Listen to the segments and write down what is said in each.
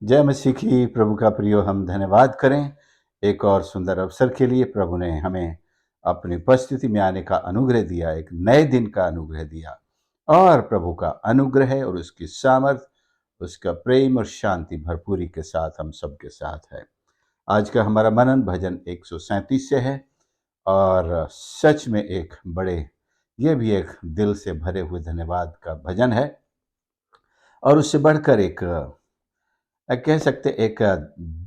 जय मसीह की। प्रभु का प्रियो, हम धन्यवाद करें एक और सुंदर अवसर के लिए। प्रभु ने हमें अपनी उपस्थिति में आने का अनुग्रह दिया, एक नए दिन का अनुग्रह दिया। और प्रभु का अनुग्रह है और उसकी सामर्थ, उसका प्रेम और शांति भरपूरी के साथ हम सबके साथ है। आज का हमारा मनन भजन 137 से है और सच में एक बड़े, ये भी एक दिल से भरे हुए धन्यवाद का भजन है। और उससे बढ़कर एक कह सकते एक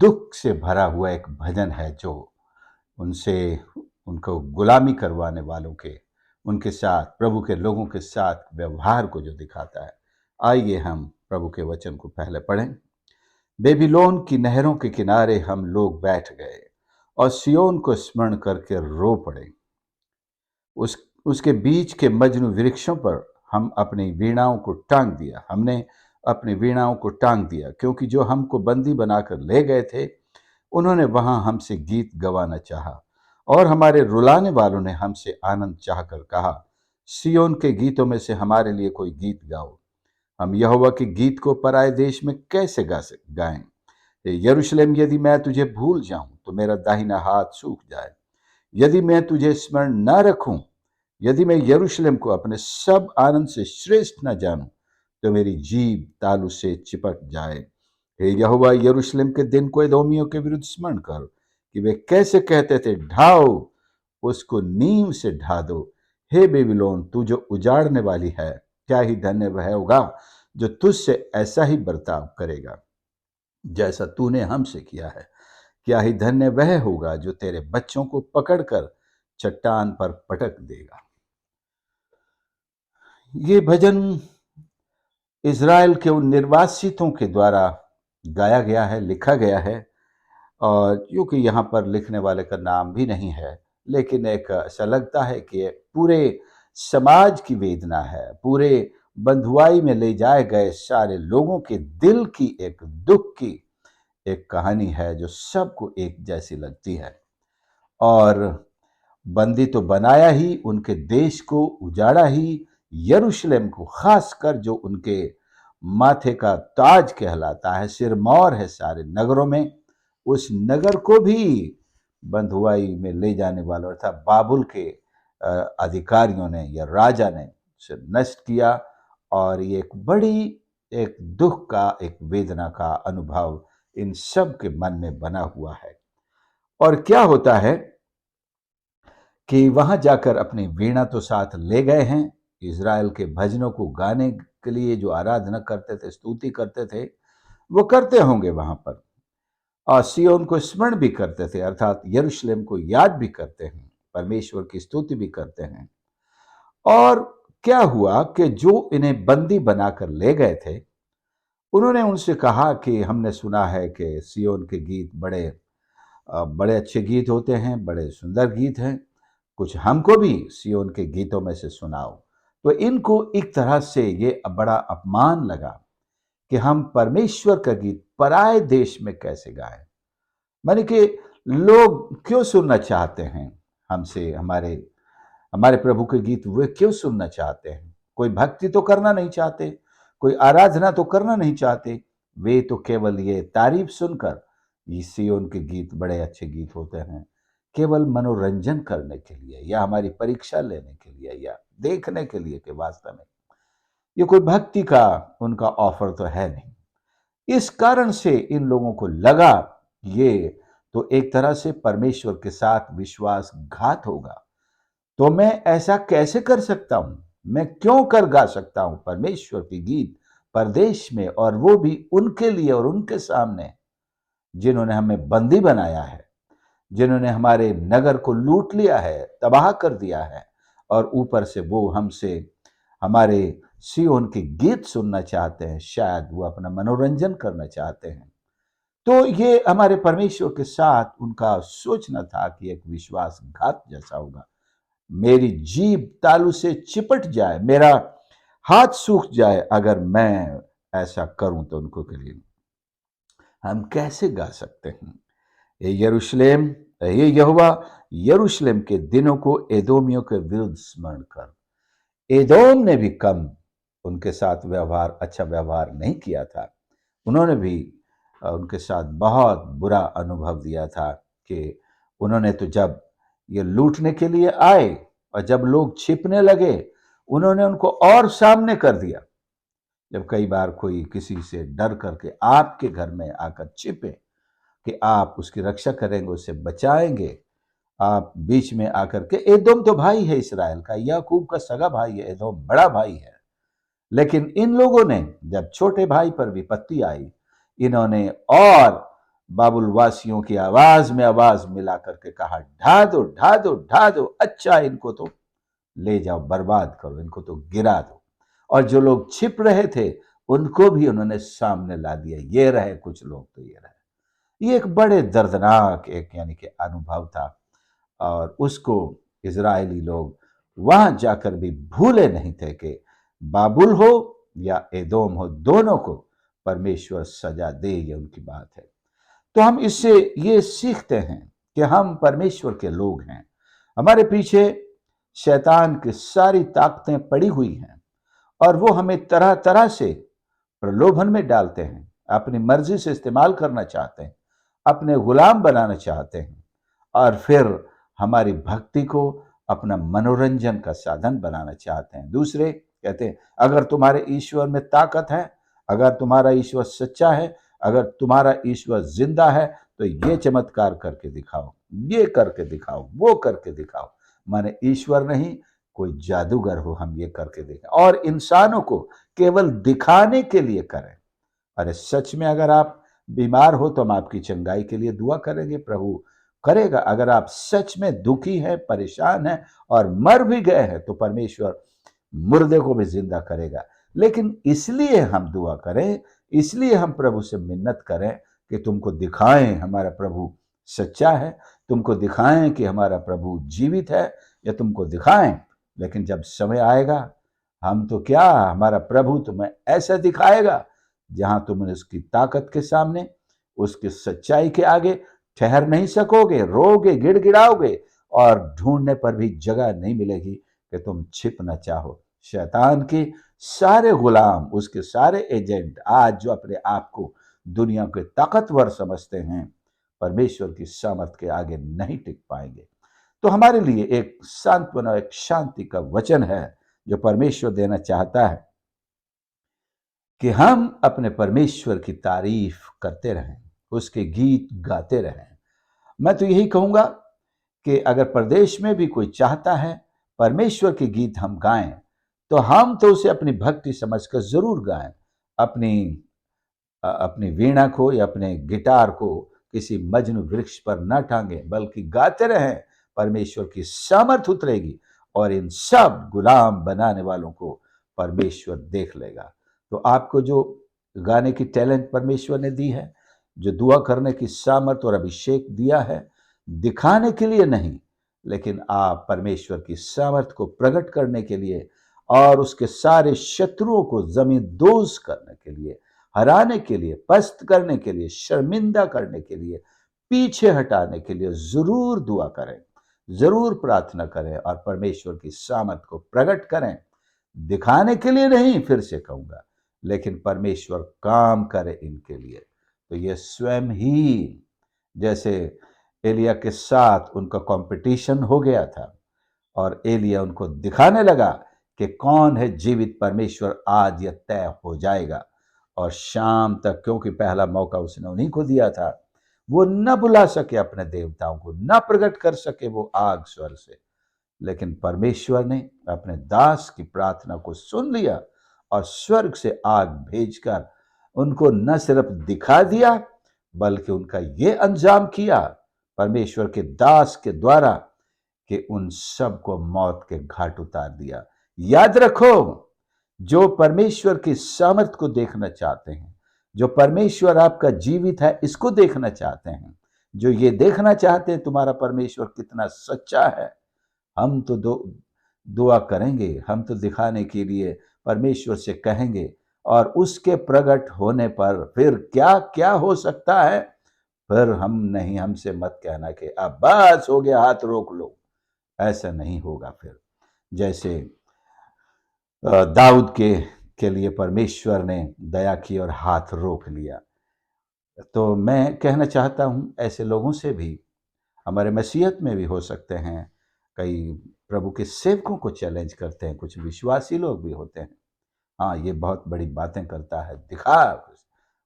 दुख से भरा हुआ एक भजन है, जो उनसे उनको गुलामी करवाने वालों के, उनके साथ, प्रभु के लोगों के साथ व्यवहार को जो दिखाता है। आइए हम प्रभु के वचन को पहले पढ़ें। बेबीलोन की नहरों के किनारे हम लोग बैठ गए और सियोन को स्मरण करके रो पड़े। उस उसके बीच के मजनू वृक्षों पर हम अपनी वीणाओं को टांग दिया, हमने अपनी वीणाओं को टांग दिया, क्योंकि जो हमको बंदी बनाकर ले गए थे उन्होंने वहां हमसे गीत गवाना चाहा। और हमारे रुलाने वालों ने हमसे आनंद चाहकर कहा, सियोन के गीतों में से हमारे लिए कोई गीत गाओ। हम यहोवा के गीत को पराए देश में कैसे गाएं। यरूशलेम, यदि मैं तुझे भूल जाऊं तो मेरा दाहिना हाथ सूख जाए। यदि मैं तुझे स्मरण न रखूं, यदि मैं यरूशलेम को अपने सब आनंद से श्रेष्ठ न जानूं, तो मेरी जीभ तालू से चिपट जाए। हे यहोवा, यरूशलेम के दिन को एदोमियों के विरुद्ध स्मरण कर, कि वे कैसे कहते थे, ढाओ, उसको नींव से ढा दो। हे बेबीलोन, तू जो उजाड़ने वाली है, क्या ही धन्य वह होगा जो तुझसे ऐसा ही बर्ताव करेगा जैसा तूने हमसे किया है। क्या ही धन्य वह होगा जो तेरे बच्चों को पकड़कर चट्टान पर पटक देगा। ये भजन इज़राइल के उन निर्वासितों के द्वारा गाया गया है, लिखा गया है। और क्योंकि यहाँ पर लिखने वाले का नाम भी नहीं है, लेकिन एक ऐसा लगता है कि ये पूरे समाज की वेदना है, पूरे बंधुआई में ले जाए गए सारे लोगों के दिल की एक दुख की एक कहानी है, जो सबको एक जैसी लगती है। और बंदी तो बनाया ही, उनके देश को उजाड़ा ही, यरूशलेम को, खासकर जो उनके माथे का ताज कहलाता है, सिरमौर है सारे नगरों में, उस नगर को भी बंधुआई में ले जाने वालों अर्थात बाबुल के अधिकारियों ने या राजा ने उसे नष्ट किया। और ये एक बड़ी, एक दुख का, एक वेदना का अनुभव इन सब के मन में बना हुआ है। और क्या होता है कि वहां जाकर अपनी वीणा तो साथ ले गए हैं, इज़राइल के भजनों को गाने के लिए, जो आराधना करते थे, स्तुति करते थे, वो करते होंगे वहां पर। और सिय्योन को स्मरण भी करते थे, अर्थात यरूशलेम को याद भी करते हैं, परमेश्वर की स्तुति भी करते हैं। और क्या हुआ कि जो इन्हें बंदी बनाकर ले गए थे, उन्होंने उनसे कहा कि हमने सुना है कि सिय्योन के गीत बड़े अच्छे गीत होते हैं, बड़े सुंदर गीत हैं, कुछ हमको भी सिय्योन के गीतों में से सुनाओ। तो इनको एक तरह से ये बड़ा अपमान लगा कि हम परमेश्वर का गीत पराए देश में कैसे गाएं। माने कि लोग क्यों सुनना चाहते हैं हमसे, हमारे हमारे प्रभु के गीत वे क्यों सुनना चाहते हैं? कोई भक्ति तो करना नहीं चाहते, कोई आराधना तो करना नहीं चाहते। वे तो केवल ये तारीफ सुनकर, ये सिय्योन के गीत बड़े अच्छे गीत होते हैं, केवल मनोरंजन करने के लिए या हमारी परीक्षा लेने के लिए या देखने के लिए कि वास्तव में ये कोई भक्ति का उनका ऑफर तो है नहीं। इस कारण से इन लोगों को लगा ये तो एक तरह से परमेश्वर के साथ विश्वासघात होगा। तो मैं ऐसा कैसे कर सकता हूं? मैं क्यों कर गा सकता हूं परमेश्वर के गीत परदेश में, और वो भी उनके लिए और उनके सामने, जिन्होंने हमें बंदी बनाया है, जिन्होंने हमारे नगर को लूट लिया है, तबाह कर दिया है, और ऊपर से वो हमसे हमारे सिय्योन के गीत सुनना चाहते हैं। शायद वो अपना मनोरंजन करना चाहते हैं। तो ये हमारे परमेश्वर के साथ उनका सोचना था कि एक विश्वासघात जैसा होगा। मेरी जीभ तालू से चिपट जाए, मेरा हाथ सूख जाए अगर मैं ऐसा करूं, तो उनको के लिए हम कैसे गा सकते हैं? ये यरूशलेम, ये यहोवा, यरूशलेम के दिनों को एदोमियों के विरुद्ध स्मरण कर। एदोम ने भी कम उनके साथ व्यवहार, अच्छा व्यवहार नहीं किया था। उन्होंने भी उनके साथ बहुत बुरा अनुभव दिया था कि उन्होंने तो जब ये लूटने के लिए आए और जब लोग छिपने लगे, उन्होंने उनको और सामने कर दिया। जब कई बार कोई किसी से डर करके आपके घर में आकर छिपे कि आप उसकी रक्षा करेंगे, उसे बचाएंगे, आप बीच में आकर के, एदोम तो भाई है इसराइल का, याकूब का सगा भाई है, एदोम बड़ा भाई है, लेकिन इन लोगों ने जब छोटे भाई पर विपत्ति आई, इन्होंने और बाबुल वासियों की आवाज में आवाज मिला करके कहा, ढा दो ढा दो ढा दो, अच्छा इनको तो ले जाओ, बर्बाद करो, इनको तो गिरा दो। और जो लोग छिप रहे थे उनको भी उन्होंने सामने ला दिया। ये रहे कुछ लोग, तो ये रहे। ये एक बड़े दर्दनाक एक यानी कि अनुभव था, और उसको इजरायली लोग वहां जाकर भी भूले नहीं थे कि बाबुल हो या एदोम हो, दोनों को परमेश्वर सजा दे, ये उनकी बात है। तो हम इससे ये सीखते हैं कि हम परमेश्वर के लोग हैं। हमारे पीछे शैतान की सारी ताकतें पड़ी हुई हैं, और वो हमें तरह तरह से प्रलोभन में डालते हैं, अपनी मर्जी से इस्तेमाल करना चाहते हैं, अपने गुलाम बनाना चाहते हैं, और फिर हमारी भक्ति को अपना मनोरंजन का साधन बनाना चाहते हैं। दूसरे कहते हैं, अगर तुम्हारे ईश्वर में ताकत है, अगर तुम्हारा ईश्वर सच्चा है, अगर तुम्हारा ईश्वर जिंदा है, तो ये चमत्कार करके दिखाओ, ये करके दिखाओ, वो करके दिखाओ। माने ईश्वर नहीं, कोई जादूगर हो, हम ये करके देखें, और इंसानों को केवल दिखाने के लिए करें। अरे सच में अगर आप बीमार हो तो हम आपकी चंगाई के लिए दुआ करेंगे, प्रभु करेगा। अगर आप सच में दुखी हैं, परेशान हैं और मर भी गए हैं, तो परमेश्वर मुर्दे को भी जिंदा करेगा। लेकिन इसलिए हम दुआ करें, इसलिए हम प्रभु से मिन्नत करें कि तुमको दिखाएं हमारा प्रभु सच्चा है, तुमको दिखाएं कि हमारा प्रभु जीवित है, या तुमको दिखाएं। लेकिन जब समय आएगा, हम तो क्या, हमारा प्रभु तुम्हें ऐसा दिखाएगा जहां तुम उसकी ताकत के सामने, उसकी सच्चाई के आगे ठहर नहीं सकोगे, रोगे, गिड़गिड़ाओगे, और ढूंढने पर भी जगह नहीं मिलेगी कि तुम छिप न चाहो। शैतान के सारे गुलाम, उसके सारे एजेंट आज जो अपने आप को दुनिया के ताकतवर समझते हैं, परमेश्वर की सामर्थ के आगे नहीं टिक पाएंगे। तो हमारे लिए एक सांत्वना, एक शांति का वचन है जो परमेश्वर देना चाहता है कि हम अपने परमेश्वर की तारीफ करते रहें, उसके गीत गाते रहें। मैं तो यही कहूंगा कि अगर प्रदेश में भी कोई चाहता है परमेश्वर के गीत हम गाएं, तो हम तो उसे अपनी भक्ति समझकर जरूर गाएं। अपनी अपनी वीणा को या अपने गिटार को किसी मजनू वृक्ष पर न टांगे, बल्कि गाते रहें। परमेश्वर की सामर्थ उतरेगी और इन सब गुलाम बनाने वालों को परमेश्वर देख लेगा। तो आपको जो गाने की टैलेंट परमेश्वर ने दी है, जो दुआ करने की सामर्थ और अभिषेक दिया है, दिखाने के लिए नहीं, लेकिन आप परमेश्वर की सामर्थ को प्रकट करने के लिए और उसके सारे शत्रुओं को जमीन दोज करने के लिए, हराने के लिए, पस्त करने के लिए, शर्मिंदा करने के लिए, पीछे हटाने के लिए जरूर दुआ करें, जरूर प्रार्थना करें और परमेश्वर की सामर्थ को प्रकट करें। दिखाने के लिए नहीं, फिर से कहूंगा, लेकिन परमेश्वर काम करे इनके लिए। तो ये स्वयं ही, जैसे एलिया के साथ उनका कंपटीशन हो गया था और एलिया उनको दिखाने लगा कि कौन है जीवित परमेश्वर, आज यह तय हो जाएगा। और शाम तक, क्योंकि पहला मौका उसने उन्हीं को दिया था, वो न बुला सके अपने देवताओं को, न प्रकट कर सके वो आग स्वर से, लेकिन परमेश्वर ने अपने दास की प्रार्थना को सुन लिया और स्वर्ग से आग भेजकर उनको न सिर्फ दिखा दिया, बल्कि उनका ये अंजाम किया परमेश्वर के दास के द्वारा कि उन सब को मौत के घाट उतार दिया। याद रखो, जो परमेश्वर की सामर्थ को देखना चाहते हैं, जो परमेश्वर आपका जीवित है इसको देखना चाहते हैं, जो ये देखना चाहते हैं तुम्हारा परमेश्वर कितना सच्चा है, हम तो दुआ करेंगे, हम तो दिखाने के लिए परमेश्वर से कहेंगे, और उसके प्रकट होने पर फिर क्या क्या हो सकता है, फिर हम नहीं, हमसे मत कहना कि अब बस हो गया, हाथ रोक लो। ऐसा नहीं होगा। फिर जैसे दाऊद के लिए परमेश्वर ने दया की और हाथ रोक लिया, तो मैं कहना चाहता हूँ ऐसे लोगों से भी, हमारे मसीहत में भी हो सकते हैं, कई प्रभु के सेवकों को चैलेंज करते हैं, कुछ विश्वासी लोग भी होते हैं। हाँ, ये बहुत बड़ी बातें करता है, दिखा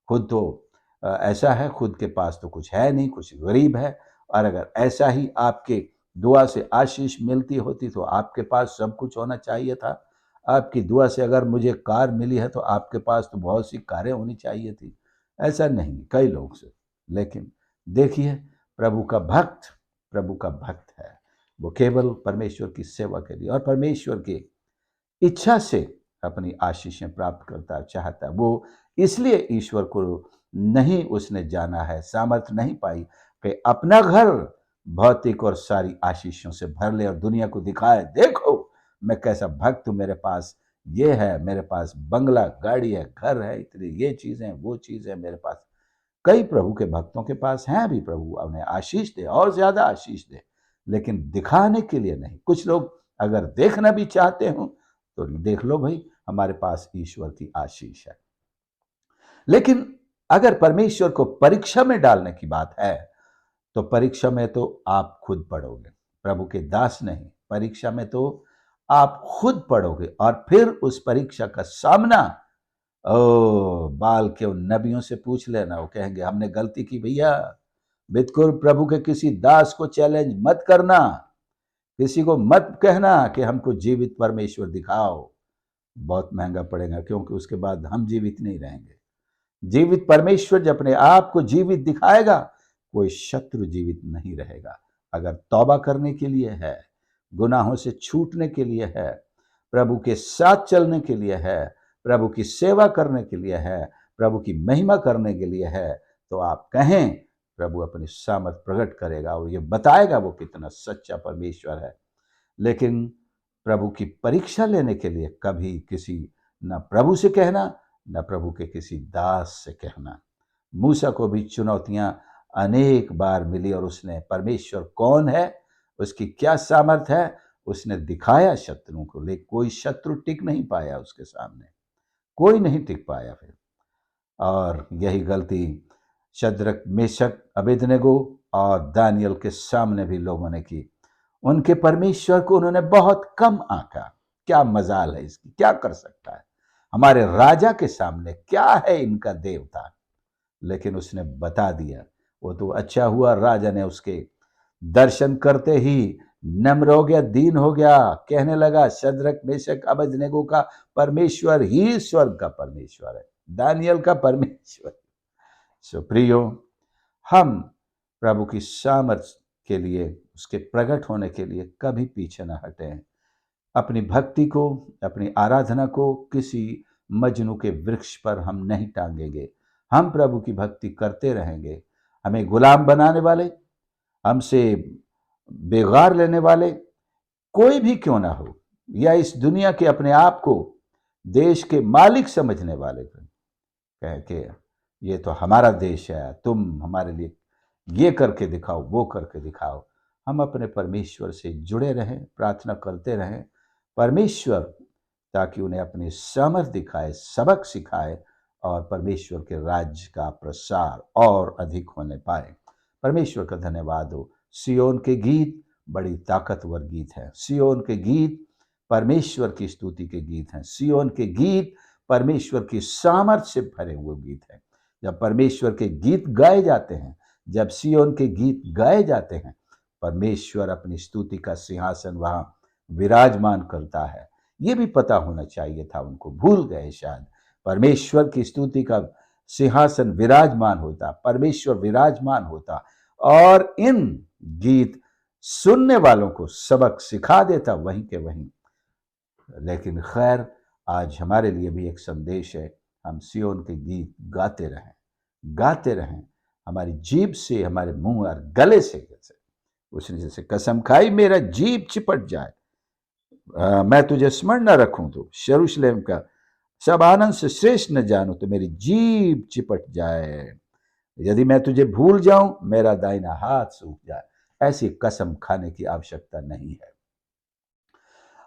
खुद तो ऐसा है, खुद के पास तो कुछ है नहीं, कुछ गरीब है। और अगर ऐसा ही आपके दुआ से आशीष मिलती होती तो आपके पास सब कुछ होना चाहिए था। आपकी दुआ से अगर मुझे कार मिली है तो आपके पास तो बहुत सी कारें होनी चाहिए थी। ऐसा नहीं, कई लोग से। लेकिन देखिए, प्रभु का भक्त प्रभु का भक्त है, वो केवल परमेश्वर की सेवा के लिए और परमेश्वर की इच्छा से अपनी आशीषें प्राप्त करता चाहता है। वो इसलिए ईश्वर को नहीं उसने जाना है, सामर्थ्य नहीं पाई कि अपना घर भौतिक और सारी आशीषों से भर ले और दुनिया को दिखाए, देखो मैं कैसा भक्त हूँ, मेरे पास ये है, मेरे पास बंगला गाड़ी है, घर है, इतनी ये चीजें वो चीजें मेरे पास। कई प्रभु के भक्तों के पास हैं भी, प्रभु उन्हें आशीष दे और ज्यादा आशीष दे, लेकिन दिखाने के लिए नहीं। कुछ लोग अगर देखना भी चाहते हो तो देख लो भाई, हमारे पास ईश्वर की आशीष है। लेकिन अगर परमेश्वर को परीक्षा में डालने की बात है तो परीक्षा में तो आप खुद पढ़ोगे, प्रभु के दास नहीं। परीक्षा में तो आप खुद पढ़ोगे और फिर उस परीक्षा का सामना, ओ बाल के उन नबियों से पूछ लेना, वो कहेंगे हमने गलती की भैया। बिल्कुल प्रभु के किसी दास को चैलेंज मत करना, किसी को मत कहना कि हमको जीवित परमेश्वर दिखाओ, बहुत महंगा पड़ेगा, क्योंकि उसके बाद हम जीवित नहीं रहेंगे। जीवित परमेश्वर जब अपने आप को जीवित दिखाएगा, कोई शत्रु जीवित नहीं रहेगा। अगर तौबा करने के लिए है, गुनाहों से छूटने के लिए है, प्रभु के साथ चलने के लिए है, प्रभु की सेवा करने के लिए है, प्रभु की महिमा करने के लिए है, तो आप कहें, प्रभु अपनी सामर्थ प्रकट करेगा और ये बताएगा वो कितना सच्चा परमेश्वर है। लेकिन प्रभु की परीक्षा लेने के लिए कभी किसी न प्रभु से कहना, न प्रभु के किसी दास से कहना। मूसा को भी चुनौतियां अनेक बार मिली और उसने परमेश्वर कौन है, उसकी क्या सामर्थ है, उसने दिखाया शत्रुओं को, लेकिन कोई शत्रु टिक नहीं पाया उसके सामने, कोई नहीं टिक पाया फिर। और यही गलती शद्रक मेशक अबेदनगो और दानियल के सामने भी लोगों ने की। उनके परमेश्वर को उन्होंने बहुत कम आंका। क्या मजाल है इसकी, क्या कर सकता है हमारे राजा के सामने, क्या है इनका देवता। लेकिन उसने बता दिया। वो तो अच्छा हुआ राजा ने उसके दर्शन करते ही नम्र हो गया, दीन हो गया, कहने लगा शद्रक मेशक अबेदनगो का परमेश्वर ही स्वर्ग का परमेश्वर है, दानियल का परमेश्वर। सो प्रियो, हम प्रभु की सामर्थ के लिए, उसके प्रकट होने के लिए कभी पीछे न हटें। अपनी भक्ति को, अपनी आराधना को किसी मजनू के वृक्ष पर हम नहीं टांगेंगे। हम प्रभु की भक्ति करते रहेंगे। हमें गुलाम बनाने वाले, हमसे बेगार लेने वाले कोई भी क्यों ना हो, या इस दुनिया के अपने आप को देश के मालिक समझने वाले कह के ये तो हमारा देश है, तुम हमारे लिए ये करके दिखाओ, वो करके दिखाओ। हम अपने परमेश्वर से जुड़े रहें, प्रार्थना करते रहें, परमेश्वर ताकि उन्हें अपनी समर्थ दिखाए, सबक सिखाए और परमेश्वर के राज्य का प्रसार और अधिक होने पाए। परमेश्वर का धन्यवाद हो। सियोन के गीत बड़ी ताकतवर गीत हैं। सियोन के गीत परमेश्वर की स्तुति के गीत हैं। सियोन के गीत परमेश्वर की सामर्थ्य से भरे हुए गीत हैं। जब परमेश्वर के गीत गाए जाते हैं, जब सियोन के गीत गाए जाते हैं, परमेश्वर अपनी स्तुति का सिंहासन वहां विराजमान करता है। ये भी पता होना चाहिए था उनको, भूल गए शायद। परमेश्वर की स्तुति का सिंहासन विराजमान होता, परमेश्वर विराजमान होता और इन गीत सुनने वालों को सबक सिखा देता वहीं के वहीं। लेकिन खैर, आज हमारे लिए भी एक संदेश है, हम सियोन के गीत गाते रहें, गाते रहें। हमारी जीभ से, हमारे मुंह और गले से, जैसे उसने जैसे कसम खाई, मेरा जीभ चिपट जाए, मैं तुझे स्मरण न रखूं तो यरूशलेम का सब आनंद से श्रेष्ठ न जानूं तो मेरी जीभ चिपट जाए, यदि मैं तुझे भूल जाऊं मेरा दाहिना हाथ सूख जाए। ऐसी कसम खाने की आवश्यकता नहीं है।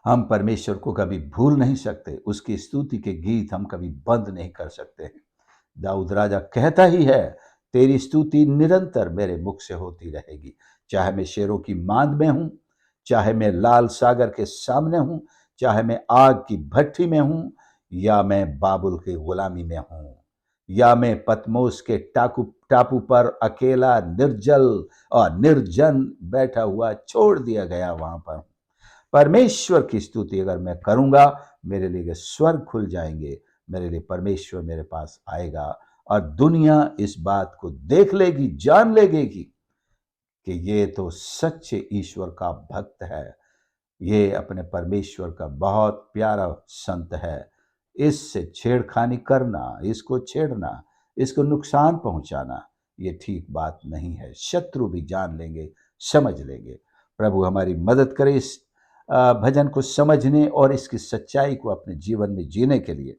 हम परमेश्वर को कभी भूल नहीं सकते, उसकी स्तुति के गीत हम कभी बंद नहीं कर सकते। दाऊद राजा कहता ही है, तेरी स्तुति निरंतर मेरे मुख से होती रहेगी। चाहे मैं शेरों की मांद में हूँ, चाहे मैं लाल सागर के सामने हूँ, चाहे मैं आग की भट्ठी में हूँ, या मैं बाबुल की गुलामी में हूँ, या मैं पतमोस के टापू पर अकेला निर्जल और निर्जन बैठा हुआ छोड़ दिया गया वहां पर, परमेश्वर की स्तुति अगर मैं करूंगा, मेरे लिए स्वर्ग खुल जाएंगे, मेरे लिए परमेश्वर मेरे पास आएगा और दुनिया इस बात को देख लेगी, जान लेगी कि ये तो सच्चे ईश्वर का भक्त है, ये अपने परमेश्वर का बहुत प्यारा संत है। इससे छेड़खानी करना, इसको छेड़ना, इसको नुकसान पहुंचाना, ये ठीक बात नहीं है। शत्रु भी जान लेंगे, समझ लेंगे। प्रभु हमारी मदद करे इस भजन को समझने और इसकी सच्चाई को अपने जीवन में जीने के लिए,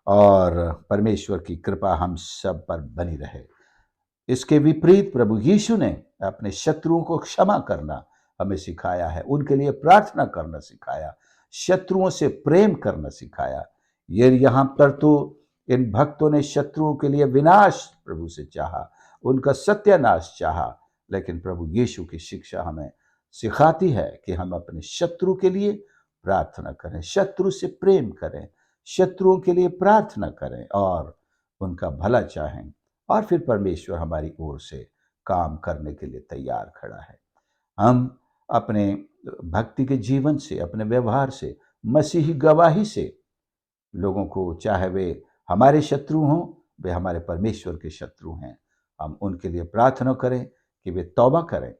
और परमेश्वर की कृपा हम सब पर बनी रहे। इसके विपरीत प्रभु यीशु ने अपने शत्रुओं को क्षमा करना हमें सिखाया है, उनके लिए प्रार्थना करना सिखाया, शत्रुओं से प्रेम करना सिखाया। ये यहाँ पर तो इन भक्तों ने शत्रुओं के लिए विनाश प्रभु से चाहा, उनका सत्यानाश चाहा, लेकिन प्रभु यीशु की शिक्षा हमें सिखाती है कि हम अपने शत्रु के लिए प्रार्थना करें, शत्रु से प्रेम करें, शत्रुओं के लिए प्रार्थना करें और उनका भला चाहें, और फिर परमेश्वर हमारी ओर से काम करने के लिए तैयार खड़ा है। हम अपने भक्ति के जीवन से, अपने व्यवहार से, मसीही गवाही से लोगों को, चाहे वे हमारे शत्रु हों, वे हमारे परमेश्वर के शत्रु हैं, हम उनके लिए प्रार्थना करें कि वे तौबा करें,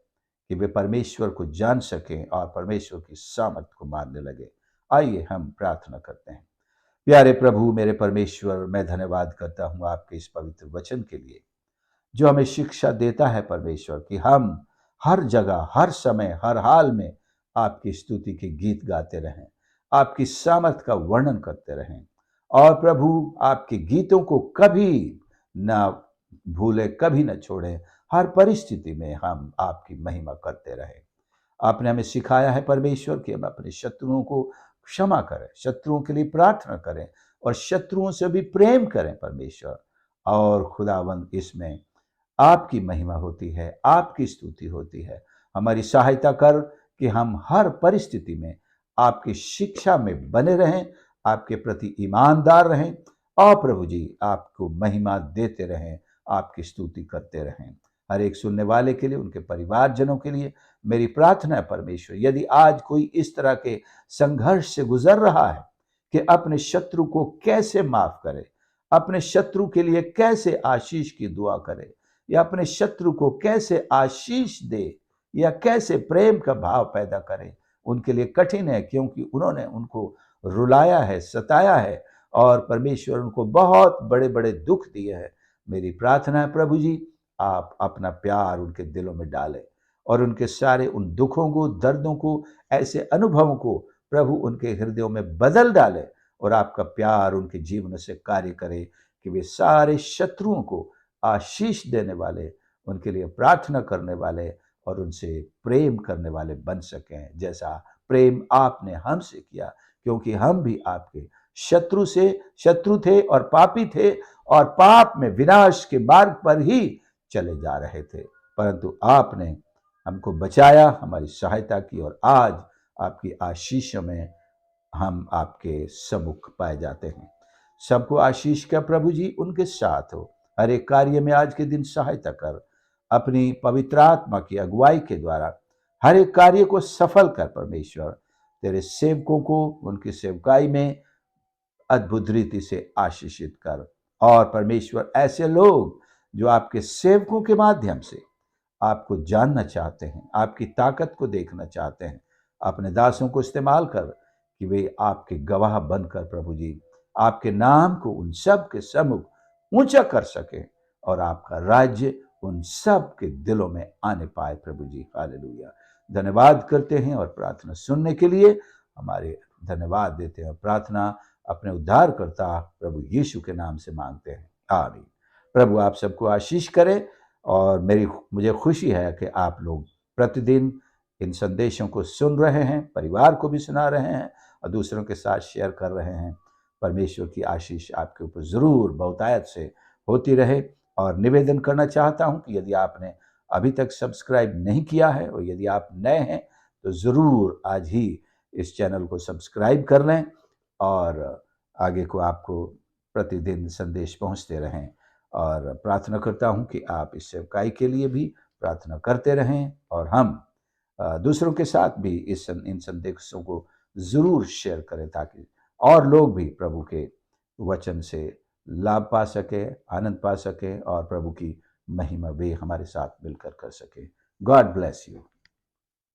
कि वे परमेश्वर को जान सकें और परमेश्वर की सामर्थ को मानने लगे। आइए हम प्रार्थना करते हैं। प्यारे प्रभु, मेरे परमेश्वर, मैं धन्यवाद करता हूँ आपके इस पवित्र वचन के लिए, जो हमें शिक्षा देता है परमेश्वर कि हम हर जगह, हर समय, हर हाल में आपकी स्तुति के गीत गाते रहें, आपकी सामर्थ का वर्णन करते रहें, और प्रभु आपके गीतों को कभी ना भूलें, कभी ना छोड़ें। हर परिस्थिति में हम आपकी महिमा करते रहें। आपने हमें सिखाया है परमेश्वर कि हम अपने शत्रुओं को क्षमा करें, शत्रुओं के लिए प्रार्थना करें और शत्रुओं से भी प्रेम करें परमेश्वर। और खुदावंद, इसमें आपकी महिमा होती है, आपकी स्तुति होती है। हमारी सहायता कर कि हम हर परिस्थिति में आपकी शिक्षा में बने रहें, आपके प्रति ईमानदार रहें, और प्रभु जी आपको महिमा देते रहें, आपकी स्तुति करते रहें। हर एक सुनने वाले के लिए, उनके परिवारजनों के लिए मेरी प्रार्थना है परमेश्वर, यदि आज कोई इस तरह के संघर्ष से गुजर रहा है कि अपने शत्रु को कैसे माफ करे, अपने शत्रु के लिए कैसे आशीष की दुआ करे, या अपने शत्रु को कैसे आशीष दे, या कैसे प्रेम का भाव पैदा करे, उनके लिए कठिन है, क्योंकि उन्होंने उनको रुलाया है, सताया है, और परमेश्वर उनको बहुत बड़े बड़े दुख दिए हैं। मेरी प्रार्थना है प्रभु जी, आप अपना प्यार उनके दिलों में डालें और उनके सारे उन दुखों को, दर्दों को, ऐसे अनुभवों को प्रभु उनके हृदयों में बदल डाले, और आपका प्यार उनके जीवन से कार्य करे कि वे सारे शत्रुओं को आशीष देने वाले, उनके लिए प्रार्थना करने वाले और उनसे प्रेम करने वाले बन सकें, जैसा प्रेम आपने हमसे किया, क्योंकि हम भी आपके शत्रु थे और पापी थे, और पाप में विनाश के मार्ग पर ही चले जा रहे थे, परंतु आपने हमको बचाया, हमारी सहायता की, और आज आपकी आशीषों में हम आपके सम्मुख पाए जाते हैं। सबको आशीष का प्रभु जी उनके साथ हो, हर एक कार्य में आज के दिन सहायता कर, अपनी पवित्र आत्मा की अगुवाई के द्वारा हर एक कार्य को सफल कर परमेश्वर। तेरे सेवकों को उनकी सेवकाई में अद्भुत रीति से आशीषित कर, और परमेश्वर ऐसे लोग जो आपके सेवकों के माध्यम से आपको जानना चाहते हैं, आपकी ताकत को देखना चाहते हैं, अपने दासों को इस्तेमाल कर कि वे आपके गवाह बनकर प्रभु जी आपके नाम को उन सब के सम्मुख ऊंचा कर सके, और आपका राज्य उन सब के दिलों में आने पाए प्रभु जी। हालेलुया। धन्यवाद करते हैं और प्रार्थना सुनने के लिए हमारे धन्यवाद देते हैं। प्रार्थना अपने उद्धारकर्ता प्रभु यीशु के नाम से मांगते हैं, आमीन। प्रभु आप सबको आशीष करे, और मुझे खुशी है कि आप लोग प्रतिदिन इन संदेशों को सुन रहे हैं, परिवार को भी सुना रहे हैं और दूसरों के साथ शेयर कर रहे हैं। परमेश्वर की आशीष आपके ऊपर ज़रूर बहुतायत से होती रहे। और निवेदन करना चाहता हूं कि यदि आपने अभी तक सब्सक्राइब नहीं किया है और यदि आप नए हैं तो ज़रूर आज ही इस चैनल को सब्सक्राइब कर लें और आगे को आपको प्रतिदिन संदेश पहुंचते रहें। और प्रार्थना करता हूं कि आप इस सेवकाई के लिए भी प्रार्थना करते रहें और हम दूसरों के साथ भी इन संदेशों को ज़रूर शेयर करें ताकि और लोग भी प्रभु के वचन से लाभ पा सके, आनंद पा सके और प्रभु की महिमा वे हमारे साथ मिलकर कर सके। God bless you.